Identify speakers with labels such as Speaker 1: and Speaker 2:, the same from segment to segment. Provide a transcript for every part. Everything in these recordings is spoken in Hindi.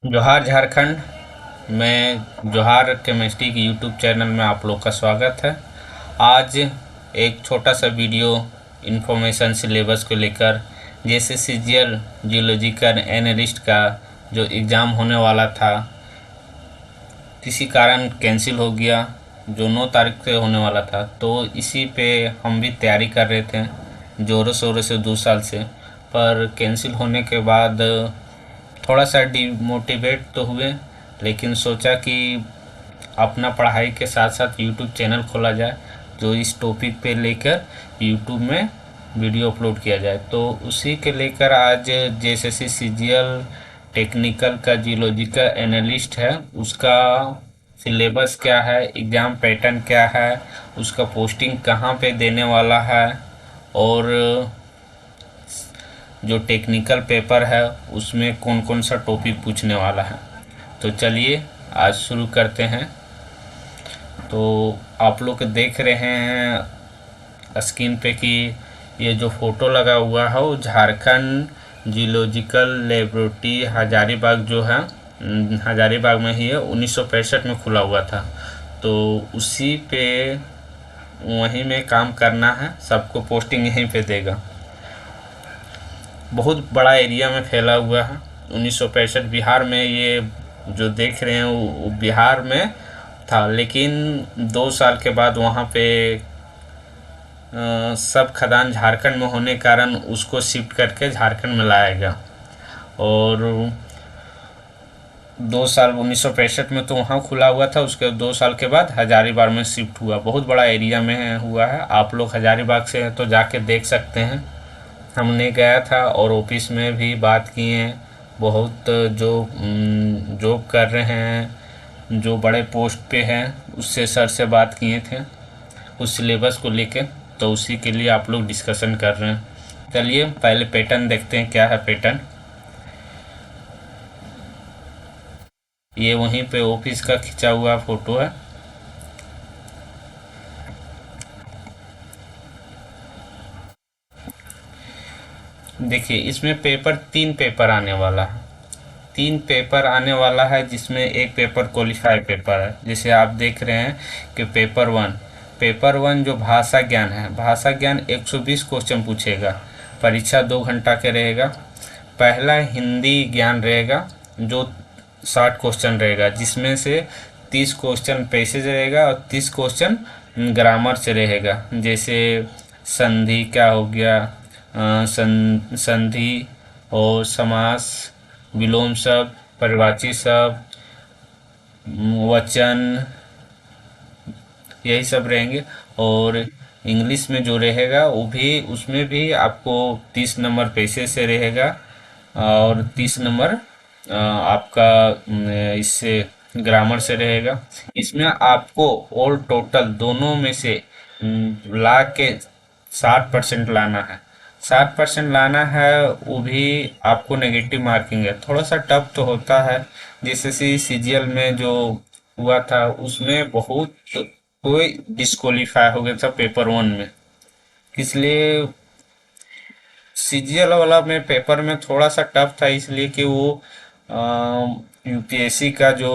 Speaker 1: जोहार झारखंड। मैं जोहार केमिस्ट्री की यूट्यूब चैनल में आप लोग का स्वागत है। आज एक छोटा सा वीडियो इन्फॉर्मेशन सिलेबस को लेकर, जैसे सीजीएल जियोलॉजिकल एनालिस्ट का जो एग्ज़ाम होने वाला था किसी कारण कैंसिल हो गया, जो 9 तारीख से होने वाला था, तो इसी पे हम भी तैयारी कर रहे थे ज़ोरों शोरों से 2 साल से। पर कैंसिल होने के बाद थोड़ा सा डिमोटिवेट तो हुए, लेकिन सोचा कि अपना पढ़ाई के साथ साथ यूट्यूब चैनल खोला जाए जो इस टॉपिक पे लेकर यूट्यूब में वीडियो अपलोड किया जाए। तो उसी के लेकर आज जेएसएससी सीजीएल टेक्निकल का जियोलॉजिकल एनालिस्ट है, उसका सिलेबस क्या है, एग्ज़ाम पैटर्न क्या है, उसका पोस्टिंग कहाँ पे देने वाला है, और जो टेक्निकल पेपर है उसमें कौन कौन सा टॉपिक पूछने वाला है। तो चलिए आज शुरू करते हैं। तो आप लोग देख रहे हैं स्क्रीन पे कि ये जो फोटो लगा हुआ है वो झारखंड जियोलॉजिकल लेबोरेटरी हजारीबाग जो है, हजारीबाग में ही है, 1965 में खुला हुआ था। तो उसी पे वहीं में काम करना है, सबको पोस्टिंग यहीं पे देगा। बहुत बड़ा एरिया में फैला हुआ है। 1965 बिहार में, ये जो देख रहे हैं वो बिहार में था, लेकिन 2 साल के बाद वहाँ पे सब खदान झारखंड में होने के कारण उसको शिफ्ट करके झारखंड में लाया गया। और 2 साल 1965 में तो वहाँ खुला हुआ था, उसके 2 साल के बाद हजारीबाग में शिफ्ट हुआ। बहुत बड़ा एरिया में हुआ है। आप लोग हजारीबाग से हैं तो जाके देख सकते हैं। हमने गया था और ऑफिस में भी बात किए हैं। बहुत जो जॉब कर रहे हैं, जो बड़े पोस्ट पे हैं, उससे सर से बात किए थे उस सिलेबस को लेके। तो उसी के लिए आप लोग डिस्कशन कर रहे हैं। चलिए पहले पैटर्न देखते हैं, क्या है पैटर्न। ये वहीं पे ऑफिस का खिंचा हुआ फोटो है। देखिए इसमें पेपर 3 पेपर आने वाला है। 3 पेपर आने वाला है, जिसमें एक पेपर क्वालिफाई पेपर है। जैसे आप देख रहे हैं कि पेपर 1 जो भाषा ज्ञान है, भाषा ज्ञान 120 क्वेश्चन पूछेगा। परीक्षा 2 घंटा के रहेगा। पहला हिंदी ज्ञान रहेगा जो 60 क्वेश्चन रहेगा, जिसमें से 30 क्वेश्चन पैसेज रहेगा और 30 क्वेश्चन ग्रामर से रहेगा। जैसे संधि क्या हो गया, संधि और समास, विलोम शब्द, परिवाची शब्द, वचन, यही सब रहेंगे। और इंग्लिश में जो रहेगा वो भी, उसमें भी आपको 30 नंबर पैसे से रहेगा और 30 नंबर आपका इससे ग्रामर से रहेगा। इसमें आपको ऑल टोटल दोनों में से ला के 60% लाना है। 60% लाना है, वो भी आपको नेगेटिव मार्किंग है। थोड़ा सा टफ तो होता है। जैसे सीजीएल में जो हुआ था उसमें बहुत कोई डिस्क्वालीफाई हो गया था पेपर 1 में। इसलिए सीजीएल वाला में पेपर में थोड़ा सा टफ था, इसलिए कि वो यूपीएससी का जो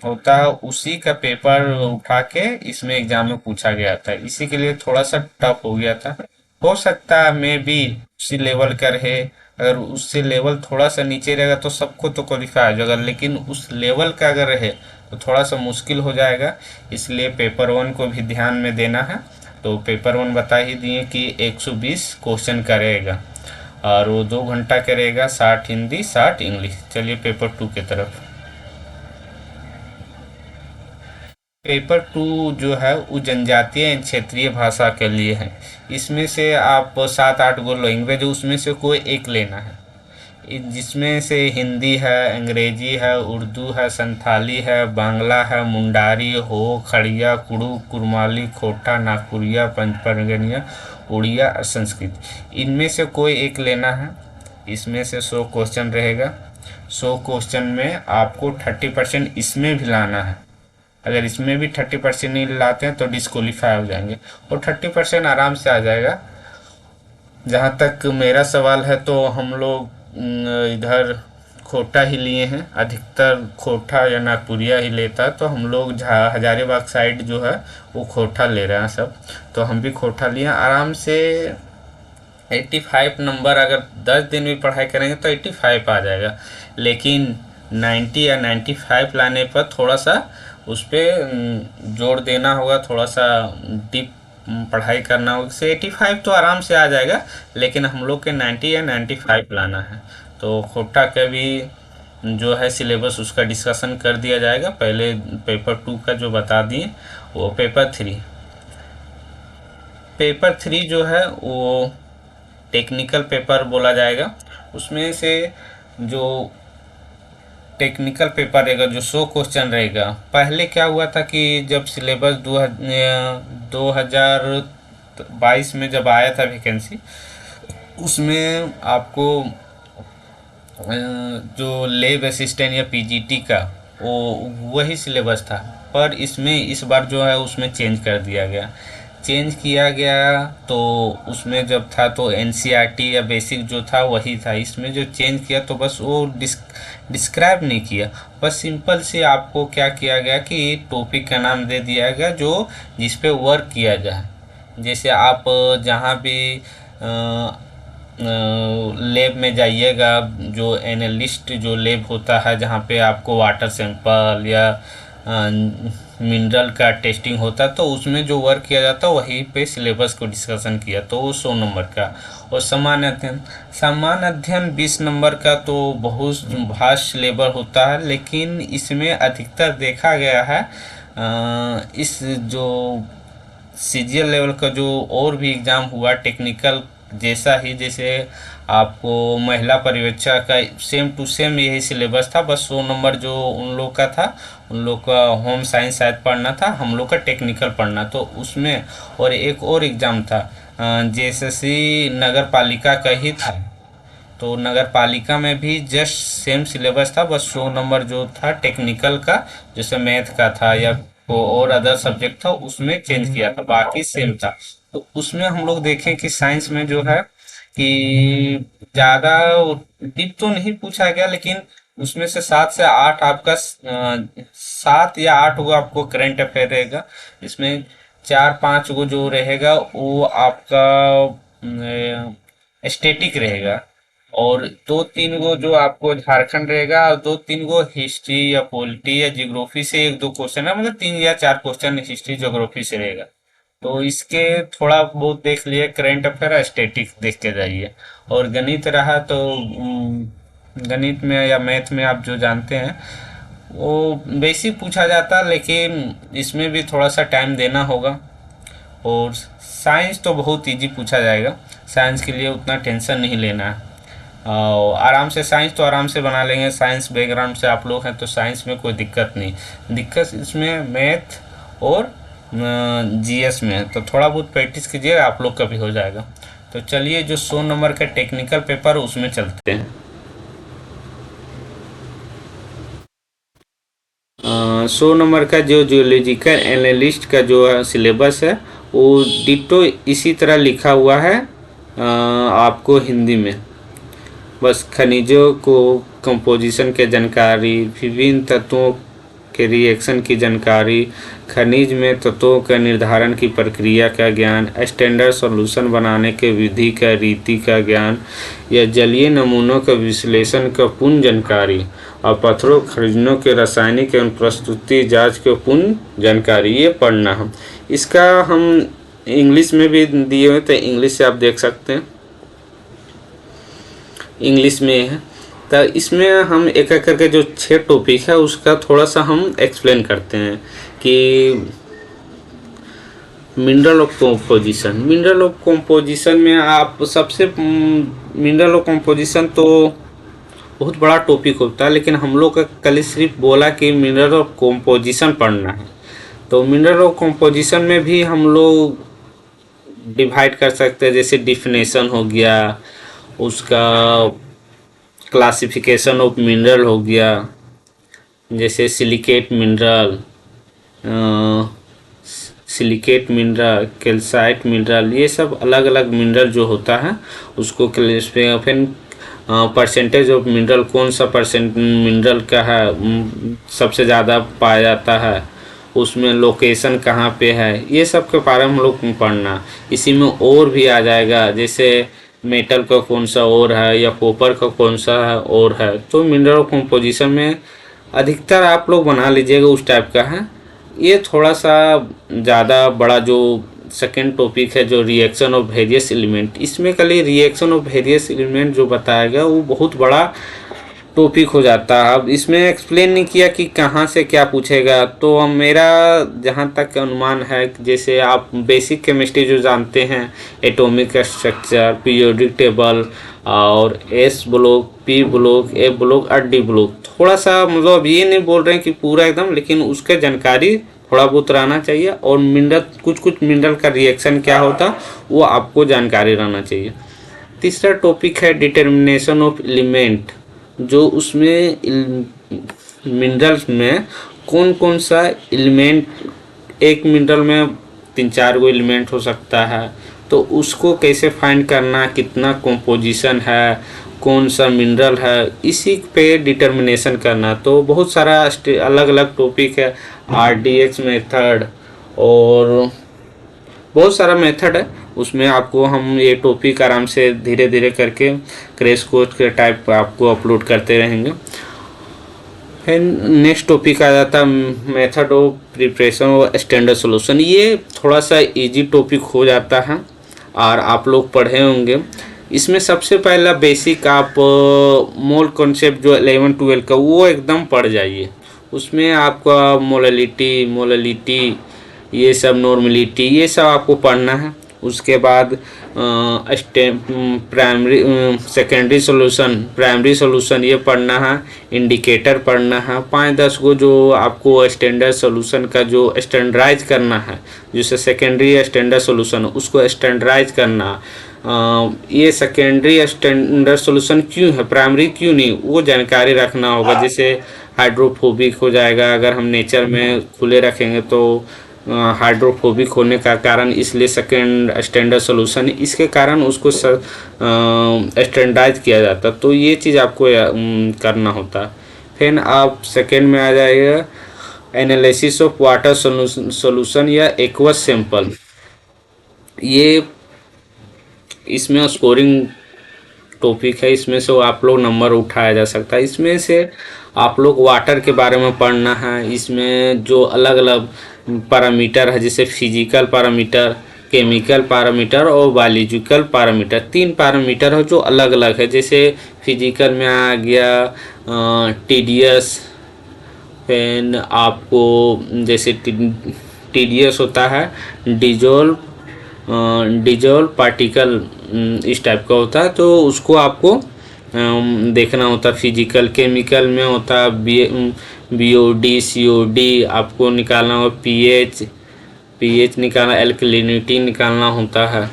Speaker 1: होता है उसी का पेपर उठा के इसमें एग्जाम में पूछा गया था। इसी के लिए थोड़ा सा टफ हो गया था। हो सकता है मे बी उसी लेवल का रहे। अगर उससे लेवल थोड़ा सा नीचे रहेगा तो सबको तो क्वालिफाई हो जाएगा, लेकिन उस लेवल का अगर रहे तो थोड़ा सा मुश्किल हो जाएगा। इसलिए पेपर 1 को भी ध्यान में देना है। तो पेपर 1 बता ही दिए कि 120 क्वेश्चन का रहेगा और वो 2 घंटा करेगा। 60 हिंदी 60 इंग्लिश। चलिए पेपर 2 की तरफ। पेपर 2 जो है वो जनजातीय एवं क्षेत्रीय भाषा के लिए है। इसमें से आप 7-8 गो लैंग्वेज, उसमें से कोई एक लेना है। जिसमें से हिंदी है, अंग्रेजी है, उर्दू है, संथाली है, बांग्ला है, मुंडारी, हो, खड़िया, कुड़ू, कुरमाली, खोटा, नागपुरिया, पंचपरगनिया, उड़िया और संस्कृत। इनमें से कोई एक लेना है। इसमें से 100 क्वेश्चन रहेगा। 100 क्वेश्चन में आपको 30% इसमें भी लाना है। अगर इसमें भी 30% नहीं लाते हैं तो डिस्क्वालीफाई हो जाएंगे, और 30% आराम से आ जाएगा। जहाँ तक मेरा सवाल है तो हम लोग इधर खोटा ही लिए हैं, अधिकतर खोटा या नागपुरिया ही लेता है, तो हम लोग हजारीबाग साइड जो है वो खोटा ले रहे हैं सब, तो हम भी खोटा लिए आराम से 85 नंबर। अगर 10 दिन भी पढ़ाई करेंगे तो 85 आ जाएगा, लेकिन 90 या 95 लाने पर थोड़ा सा उस पर जोर देना होगा, थोड़ा सा डीप पढ़ाई करना होगा। से 85 तो आराम से आ जाएगा, लेकिन हम लोग के 90 या 95 लाना है। तो खोटा का भी जो है सिलेबस उसका डिस्कशन कर दिया जाएगा। पहले पेपर 2 का जो बता दिए, वो पेपर 3 जो है वो टेक्निकल पेपर बोला जाएगा। उसमें से जो टेक्निकल पेपर रहेगा, जो 100 क्वेश्चन रहेगा। पहले क्या हुआ था कि जब सिलेबस 2022 में जब आया था वैकेंसी, उसमें आपको जो लैब असिस्टेंट या पीजीटी का वो वही सिलेबस था, पर इसमें इस बार जो है उसमें चेंज कर दिया गया। चेंज किया गया तो उसमें जब था तो एनसीईआरटी या बेसिक जो था वही था। इसमें जो चेंज किया तो बस वो डिस्क्राइब नहीं किया, बस सिंपल से आपको क्या किया गया कि टॉपिक का नाम दे दिया गया जो जिस पे वर्क किया जाए। जैसे आप जहाँ भी लैब में जाइएगा, जो एनालिस्ट जो लैब होता है जहाँ पे आपको वाटर सैंपल या मिनरल का टेस्टिंग होता, तो उसमें जो वर्क किया जाता वहीं पे सिलेबस को डिस्कशन किया, तो वो 100 नंबर का। और सामान्य अध्ययन 20 नंबर का, तो बहुत भास्ट सिलेबस होता है, लेकिन इसमें अधिकतर देखा गया है इस जो सीजीएल लेवल का जो और भी एग्ज़ाम हुआ टेक्निकल जैसा ही, जैसे आपको महिला पर्यवेक्षक का सेम टू सेम यही सिलेबस था, बस 100 नंबर जो उन लोग का था, उन लोग का होम साइंस शायद पढ़ना था, हम लोग का टेक्निकल पढ़ना। तो उसमें और एक और एग्ज़ाम था जेएसएससी नगर पालिका का ही था, तो नगर पालिका में भी जस्ट सेम सिलेबस था, बस 100 नंबर जो था टेक्निकल का, जैसे मैथ का था या और अदर सब्जेक्ट था, उसमें चेंज किया था, बाकी सेम था। तो उसमें हम लोग देखें कि साइंस में जो है कि ज़्यादा डीप तो नहीं पूछा गया, लेकिन उसमें से 7 से 8 आपका 7 या 8 गो आपको करंट अफेयर रहेगा। इसमें 4-5 गो जो रहेगा वो आपका स्टैटिक रहेगा, और 2-3 गो जो आपको झारखंड रहेगा, और 2-3 गो हिस्ट्री या पॉलिटी या जियोग्राफी से 1-2 क्वेश्चन है, मतलब 3 या 4 क्वेश्चन हिस्ट्री ज्योग्राफी से रहेगा। तो इसके थोड़ा बहुत देख लिए, करंट अफेयर स्टैटिक देख के जाइए। और गणित रहा तो गणित में या मैथ में आप जो जानते हैं वो बेसिक पूछा जाता, लेकिन इसमें भी थोड़ा सा टाइम देना होगा। और साइंस तो बहुत इजी पूछा जाएगा, साइंस के लिए उतना टेंशन नहीं लेना है, और आराम से साइंस तो आराम से बना लेंगे। साइंस बैकग्राउंड से आप लोग हैं तो साइंस में कोई दिक्कत नहीं। दिक्कत इसमें मैथ और जीएस में है, तो थोड़ा बहुत प्रैक्टिस कीजिए, आप लोग का भी हो जाएगा। तो चलिए जो 100 नंबर का टेक्निकल पेपर उसमें चलते हैं। 100 नंबर का जो जियोलॉजिकल एनालिस्ट का जो सिलेबस है वो डिटो इसी तरह लिखा हुआ है आपको हिंदी में। बस खनिजों को कंपोजिशन के जानकारी, विभिन्न तत्वों के रिएक्शन की जानकारी, खनिज में तत्वों का निर्धारण की प्रक्रिया का ज्ञान, स्टैंडर्ड सॉल्यूशन बनाने के विधि का रीति का ज्ञान, या जलीय नमूनों का विश्लेषण का पूर्ण जानकारी, और पत्थरों खनिजों के रासायनिक एवं प्रस्तुति जांच के पूर्ण जानकारी, ये पढ़ना हम। इसका हम इंग्लिश में भी दिए हुए, तो इंग्लिश से आप देख सकते हैं, इंग्लिश में है। तो इसमें हम एक एक करके जो 6 टॉपिक है उसका थोड़ा सा हम एक्सप्लेन करते हैं कि मिनरल ऑफ कंपोजिशन में आप सबसे मिनरल ऑफ कंपोजिशन तो बहुत बड़ा टॉपिक होता है, लेकिन हम लोग का कल सिर्फ बोला कि मिनरल ऑफ कंपोजिशन पढ़ना है। तो मिनरल ऑफ कंपोजिशन में भी हम लोग डिवाइड कर सकते हैं, जैसे डिफिनेशन हो गया, उसका क्लासिफिकेशन ऑफ मिनरल हो गया, जैसे सिलिकेट मिनरल, कैल्साइट मिनरल, ये सब अलग अलग मिनरल जो होता है उसको क्लासिफिकेशन। परसेंटेज ऑफ मिनरल, कौन सा परसेंट मिनरल का है सबसे ज़्यादा पाया जाता है, उसमें लोकेशन कहाँ पे है, ये सब के बारे में हम लोग पढ़ना। इसी में और भी आ जाएगा, जैसे मेटल का कौन सा और है या कॉपर का कौन सा और है। तो मिनरल कंपोजिशन में अधिकतर आप लोग बना लीजिएगा उस टाइप का है। ये थोड़ा सा ज़्यादा बड़ा जो सेकेंड टॉपिक है, जो रिएक्शन ऑफ वेरियस एलिमेंट, इसमें खाली रिएक्शन ऑफ वेरियस एलिमेंट जो बताएगा वो बहुत बड़ा टॉपिक हो जाता है। अब इसमें एक्सप्लेन नहीं किया कि कहाँ से क्या पूछेगा। तो अब मेरा जहाँ तक अनुमान है, जैसे आप बेसिक केमिस्ट्री जो जानते हैं, एटॉमिक स्ट्रक्चर, पीरियोडिक टेबल और एस ब्लॉक, पी ब्लॉक, ए ब्लॉक और डी ब्लॉक, थोड़ा सा मतलब अब ये नहीं बोल रहे हैं कि पूरा एकदम, लेकिन उसके जानकारी थोड़ा बहुत रहना चाहिए। और मिनरल, कुछ मिनरल का रिएक्शन क्या होता वो आपको जानकारी रहना चाहिए। तीसरा टॉपिक है डिटर्मिनेशन ऑफ एलिमेंट, जो उसमें मिनरल्स में कौन कौन सा एलिमेंट, एक मिनरल में 3-4 गो एलिमेंट हो सकता है, तो उसको कैसे फाइंड करना, कितना कंपोजिशन है, कौन सा मिनरल है, इसी पे डिटर्मिनेशन करना। तो बहुत सारा अलग अलग टॉपिक है, RDX मेथड और बहुत सारा मेथड है। उसमें आपको हम ये टॉपिक आराम से धीरे धीरे करके क्रैश कोर्स के टाइप आपको अपलोड करते रहेंगे। फिर नेक्स्ट टॉपिक आ जाता है method of preparation of standard solution. ये थोड़ा सा इजी टॉपिक हो जाता है और आप लोग पढ़े होंगे। इसमें सबसे पहला बेसिक आप मोल कॉन्सेप्ट जो 11-12 का वो एकदम पढ़ जाइए। उसमें आपका मोललिटी ये सब, नॉर्मलिटी, ये सब आपको पढ़ना है। उसके बाद primary secondary solution, primary solution ये पढ़ना है, इंडिकेटर पढ़ना है, 5-10 गो जो आपको स्टैंडर्ड सॉल्यूशन का जो स्टैंडर्डाइज करना है, जैसे सेकेंडरी स्टैंडर्ड सॉल्यूशन उसको स्टैंडर्डाइज करना। ये सेकेंडरी स्टैंडर्ड सॉल्यूशन क्यों है, प्राइमरी क्यों नहीं, वो जानकारी रखना होगा। जैसे हाइड्रोफोबिक हो जाएगा अगर हम नेचर में खुले रखेंगे तो हाइड्रोफोबिक होने का कारण, इसलिए सेकेंड स्टैंडर्ड सॉल्यूशन, इसके कारण उसको स्टैंडर्डाइज किया जाता। तो ये चीज़ आपको करना होता। फिर आप सेकेंड में आ जाएगा एनालिसिस ऑफ वाटर सॉल्यूशन या एक्वस सैंपल। ये इसमें स्कोरिंग टॉपिक है, इसमें से आप लोग नंबर उठाया जा सकता है। इसमें से आप लोग वाटर के बारे में पढ़ना है। इसमें जो अलग अलग पैरामीटर है, जैसे फिजिकल पैरामीटर, केमिकल पैरामीटर और बायोलॉजिकल पैरामीटर, 3 पैरामीटर है जो अलग अलग है। जैसे फिजिकल में आ गया TDS, फिर आपको जैसे TDS होता है डिजोल्व पार्टिकल, इस टाइप का होता है, तो उसको आपको देखना होता है। फिजिकल, केमिकल में होता है BOD, COD, आपको निकालना होगा pH निकालना, एल्कलिनिटी निकालना होता है।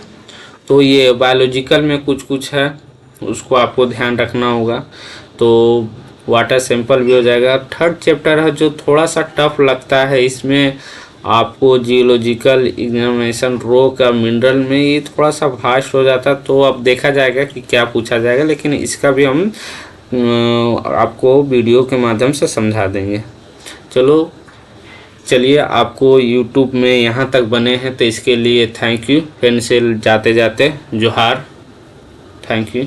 Speaker 1: तो ये बायोलॉजिकल में कुछ है, उसको आपको ध्यान रखना होगा। तो वाटर सैंपल भी हो जाएगा। थर्ड चैप्टर है जो थोड़ा सा टफ लगता है, इसमें आपको जियोलॉजिकल एग्जामिनेशन रॉक का मिनरल में ये थोड़ा सा फास्ट हो जाता। तो अब देखा जाएगा कि क्या पूछा जाएगा, लेकिन इसका भी हम आपको वीडियो के माध्यम से समझा देंगे। चलिए आपको YouTube में यहाँ तक बने हैं तो इसके लिए थैंक यू। फिर से जाते जाते जोहार, थैंक यू।